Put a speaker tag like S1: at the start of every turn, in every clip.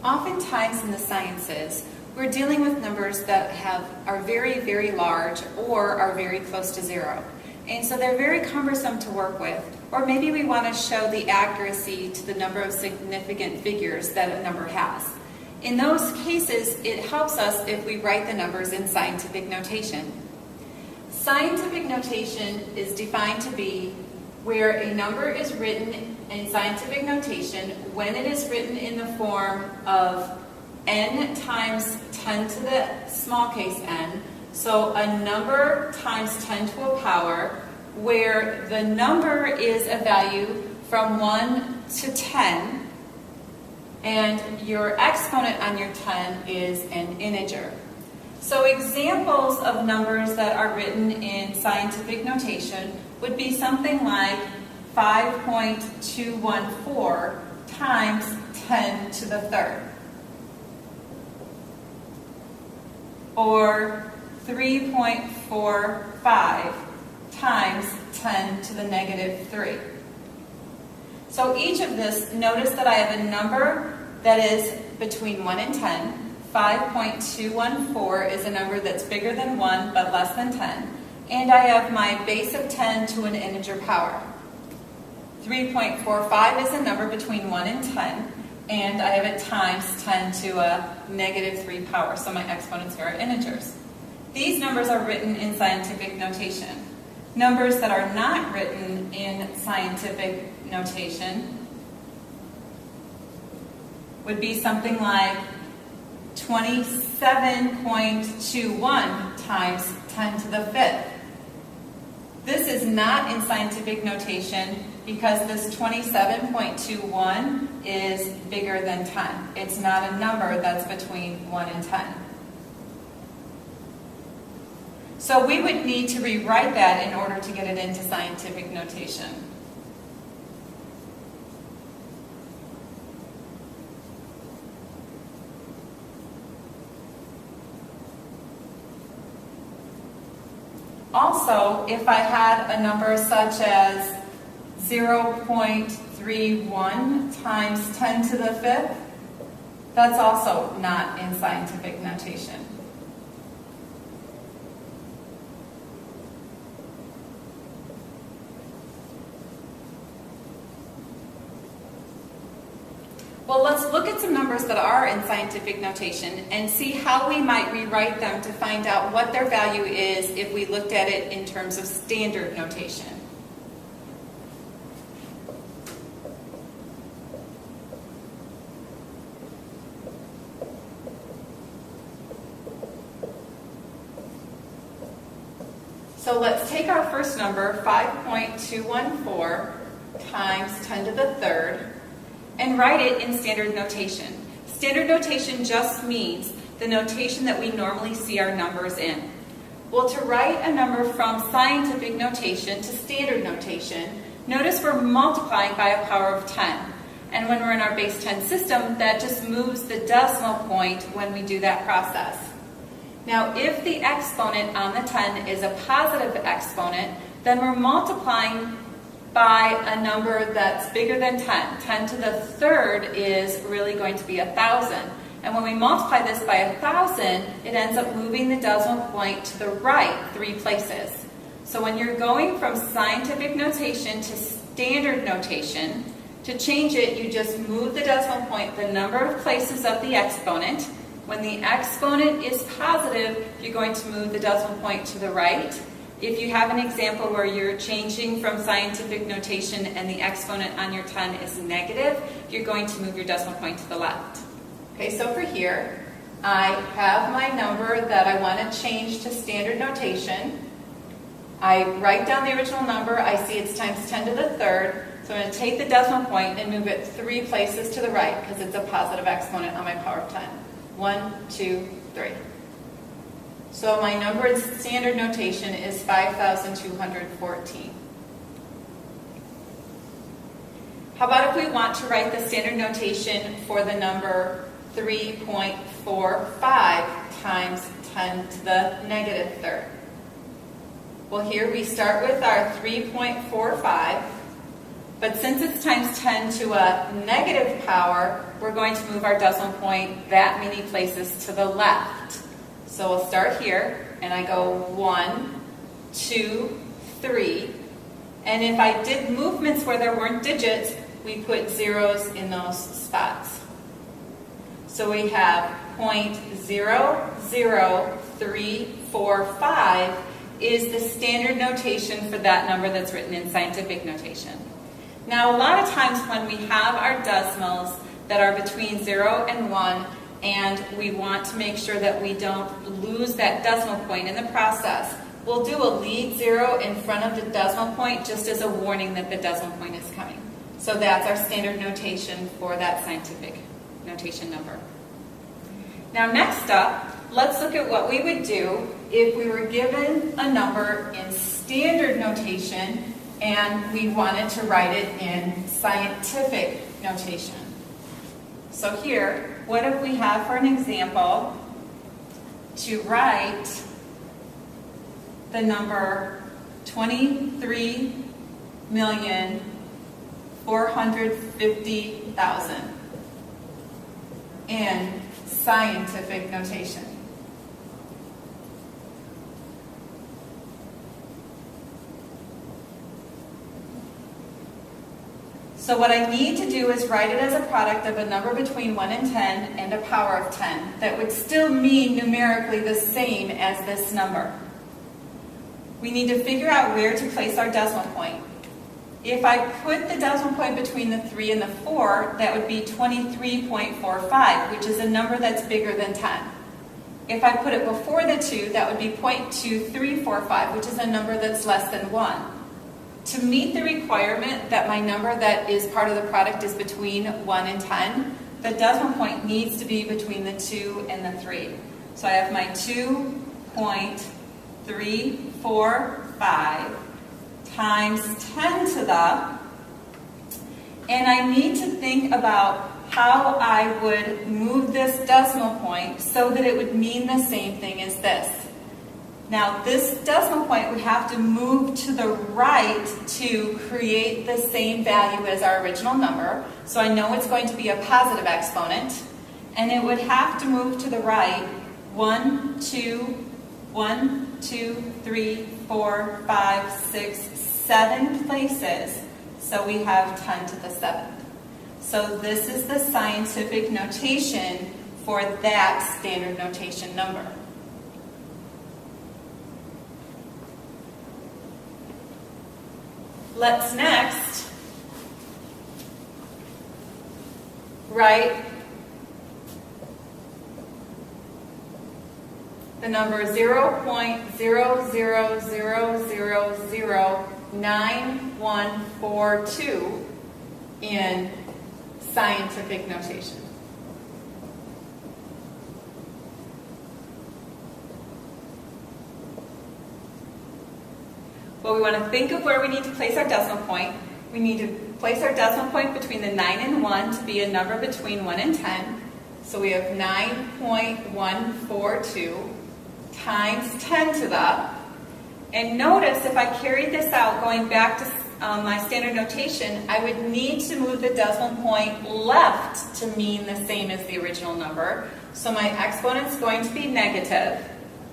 S1: Oftentimes in the sciences, we're dealing with numbers that are very, very large or are very close to zero. And so they're very cumbersome to work with. Or maybe we want to show the accuracy to the number of significant figures that a number has. In those cases, it helps us if we write the numbers in scientific notation. Scientific notation is defined to be where a number is written in scientific notation when it is written in the form of n times 10 to the small case n, so a number times 10 to a power, where the number is a value from 1 to 10, and your exponent on your 10 is an integer. So examples of numbers that are written in scientific notation would be something like 5.214 times 10 to the third, or 3.45 times 10 to the negative 3. So each of this, notice that I have a number that is between 1 and 10. 5.214 is a number that's bigger than 1 but less than 10. And I have my base of 10 to an integer power. 3.45 is a number between 1 and 10. And I have it times 10 to a negative 3 power, so my exponents here are integers. These numbers are written in scientific notation. Numbers that are not written in scientific notation would be something like 27.21 times 10 to the fifth. This is not in scientific notation because this 27.21 is bigger than 10. It's not a number that's between 1 and 10. So we would need to rewrite that in order to get it into scientific notation. Also, if I had a number such as 0.31 times 10 to the fifth, that's also not in scientific notation. Well, let's look at some numbers that are in scientific notation and see how we might rewrite them to find out what their value is if we looked at it in terms of standard notation. So let's take our first number, 5.214 times 10 to the third, and write it in standard notation. Standard notation just means the notation that we normally see our numbers in. Well, to write a number from scientific notation to standard notation, notice we're multiplying by a power of 10. And when we're in our base 10 system, that just moves the decimal point when we do that process. Now, if the exponent on the 10 is a positive exponent, then we're multiplying by a number that's bigger than 10. 10 to the third is really going to be 1,000. And when we multiply this by 1,000, it ends up moving the decimal point to the right 3 places. So when you're going from scientific notation to standard notation, to change it, you just move the decimal point the number of places of the exponent. When the exponent is positive, you're going to move the decimal point to the right. If you have an example where you're changing from scientific notation and the exponent on your 10 is negative, you're going to move your decimal point to the left. Okay, so for here, I have my number that I want to change to standard notation. I write down the original number. I see it's times 10 to the third. So I'm going to take the decimal point and move it 3 places to the right because it's a positive exponent on my power of 10. 1, 2, 3. So my number in standard notation is 5,214. How about if we want to write the standard notation for the number 3.45 times 10 to the negative third? Well, here we start with our 3.45, But since it's times 10 to a negative power, we're going to move our decimal point that many places to the left. So we'll start here, and I go 1, 2, 3. And if I did movements where there weren't digits, we put zeros in those spots. So we have 0.00345 is the standard notation for that number that's written in scientific notation. Now, a lot of times when we have our decimals that are between 0 and 1, and we want to make sure that we don't lose that decimal point in the process, we'll do a lead 0 in front of the decimal point just as a warning that the decimal point is coming. So that's our standard notation for that scientific notation number. Now next up, let's look at what we would do if we were given a number in standard notation and we wanted to write it in scientific notation. So here, what if we have for an example to write the number 23,450,000 in scientific notation. So what I need to do is write it as a product of a number between 1 and 10 and a power of 10 that would still mean numerically the same as this number. We need to figure out where to place our decimal point. If I put the decimal point between the 3 and the 4, that would be 23.45, which is a number that's bigger than 10. If I put it before the 2, that would be 0.2345, which is a number that's less than 1. To meet the requirement that my number that is part of the product is between 1 and 10, the decimal point needs to be between the 2 and the 3. So I have my 2.345 times 10 to the, and I need to think about how I would move this decimal point so that it would mean the same thing as this. Now this decimal point would have to move to the right to create the same value as our original number, so I know it's going to be a positive exponent, and it would have to move to the right 1, 2, 3, 4, 5, 6, 7 places, so we have 10 to the 7th. So this is the scientific notation for that standard notation number. Let's next write the number 0.00009142 in scientific notation. Well, we want to think of where we need to place our decimal point. We need to place our decimal point between the 9 and 1 to be a number between 1 and 10. So we have 9.142 times 10 to the, and notice if I carried this out going back to my standard notation, I would need to move the decimal point left to mean the same as the original number. So my exponent's going to be negative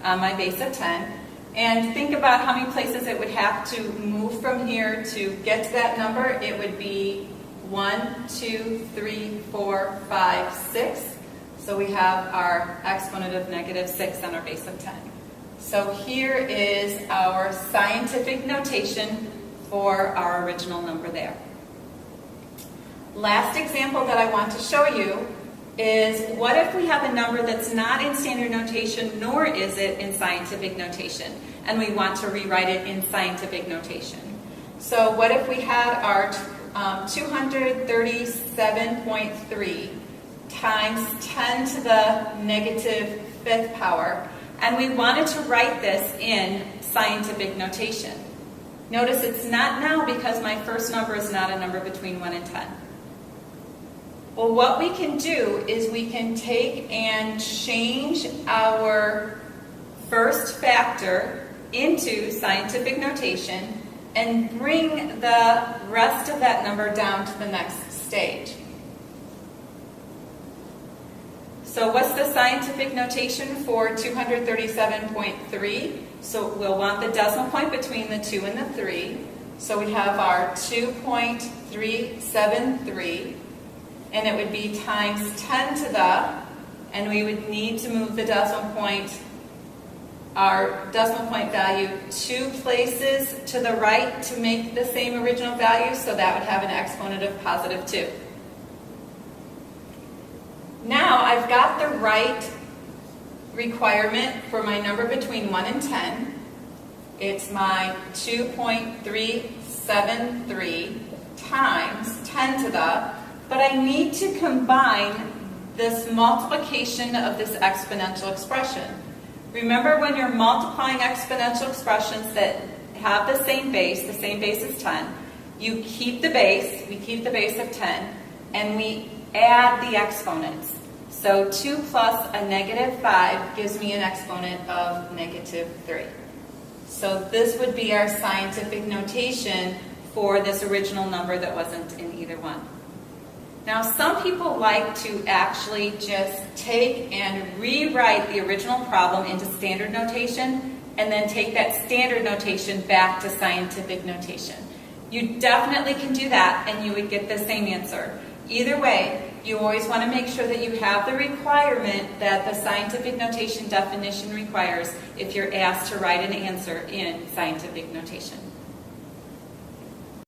S1: on my base of 10. And think about how many places it would have to move from here to get to that number. It would be 1, 2, 3, 4, 5, 6. So we have our exponent of negative 6 on our base of 10. So here is our scientific notation for our original number there. Last example that I want to show you is what if we have a number that's not in standard notation, nor is it in scientific notation, and we want to rewrite it in scientific notation. So what if we had our 237.3 times 10 to the negative 5th power, and we wanted to write this in scientific notation. Notice it's not now because my first number is not a number between 1 and 10. Well, what we can do is we can take and change our first factor into scientific notation and bring the rest of that number down to the next stage. So what's the scientific notation for 237.3? So we'll want the decimal point between the 2 and the 3. So we have our 2.373, and it would be times 10 to the, and we would need to move the decimal point, our decimal point value 2 places to the right to make the same original value, so that would have an exponent of positive 2. Now I've got the right requirement for my number between 1 and 10. It's my 2.373 times 10 to the, but I need to combine this multiplication of this exponential expression. Remember, when you're multiplying exponential expressions that have the same base is 10, you keep the base, we keep the base of 10, and we add the exponents. So 2 plus a negative 5 gives me an exponent of negative 3. So this would be our scientific notation for this original number that wasn't in either one. Now, some people like to actually just take and rewrite the original problem into standard notation and then take that standard notation back to scientific notation. You definitely can do that and you would get the same answer. Either way, you always want to make sure that you have the requirement that the scientific notation definition requires if you're asked to write an answer in scientific notation.